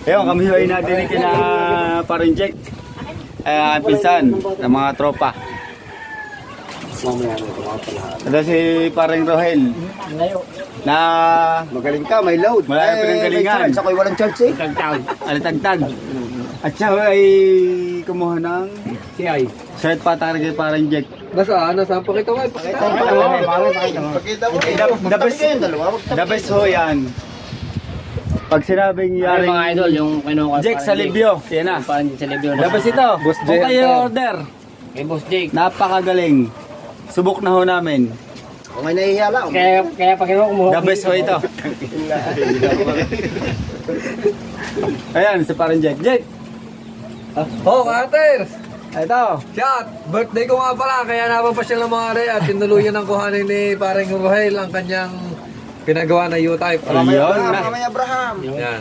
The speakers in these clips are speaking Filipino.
Ayun, kami ay nadinig na parang Jack. Pinsan ng mga tropa. Ito si parang Rohel. Na Magaling ka, may load. Malaya pinanggalingan. Sa ako'y walang chance eh. Alitagtag. At siya ay kumuha ng shirt patara kay parang Jack. Nasaan pa kita kayo? Pakita mo. The best, the best ho yan. Pag sinabing yaring Mga idol, yung kinuha Jack sa Libyo, yan na. Parang sa Libyo. The best ito. Boss Kung Jack kayo ito. order, Kay Boss Jake. napakagaling. Subok na ho namin. Kung may nahihiya lang. Kaya pag kinuha kumuha. The best ho ito. Ayan, si parang Jack. Jack, Oh, Cutters! ito. Shot! Birthday ko nga pala, kaya napapasyal ng mga are at tinuluyan ng kuhanin ni paring Rohel ang kanyang pinagawa na U-type. Ayun na. Mamaya Abraham. Yan.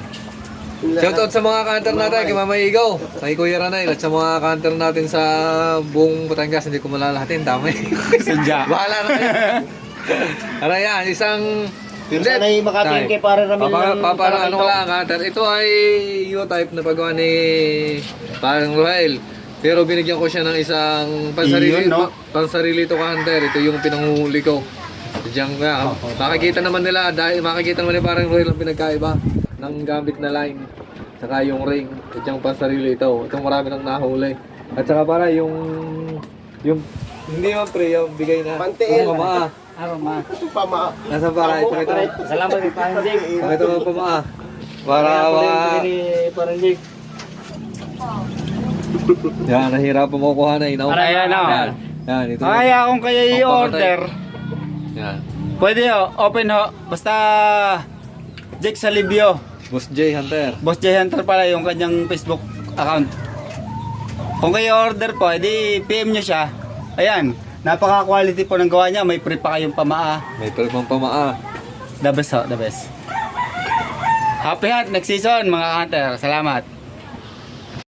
Shoutout sa mga kanter natin, kay Mama Igaw, kay Kuya Ranay, at sa mga kanter natin sa buong Batangas, hindi ko malalahatin, dami. Sadya. Bahala na kayo. Ano yan, isang... Pero sana ay makatingin kay para Ramil ng Para ano lang kanter, ito ay U-type na paggawa ni parang Rohel. Pero binigyan ko siya ng isang pansarili, Iyon, no? pansarili to kanter. Ito yung pinanguhuli ko. Diyan nga, makikita naman nila, dahil makikita naman ni parang Rohel ang pinagkaiba ng gamit na line. Saka yung ring, diyan pansarili ito. Itong marami nang nahuli. At saka para yung hindi mo pre, yung bigay na Pantiin. pamaa. Ma. Pama. Nasa para, ipakita mo. Salamat kay Parang Jake. Ipakita mo pamaa. Para Parang Jake. yan, nahirapan mo kuha na inaw. Ayan o. Yan, ito. Kaya kung kayo i-order, Yan. pwede ho, open ho. Basta Jack sa Libyo. Boss J Hunter. Boss Jay Hunter pala yung kanyang Facebook account. Kung kayo order po, edi PM nyo siya. Ayan, napaka-quality po ng gawa niya. May free pa kayong pamaa. May pang pamaa. The best ho, the best. Happy hunt next season mga hunter. Salamat.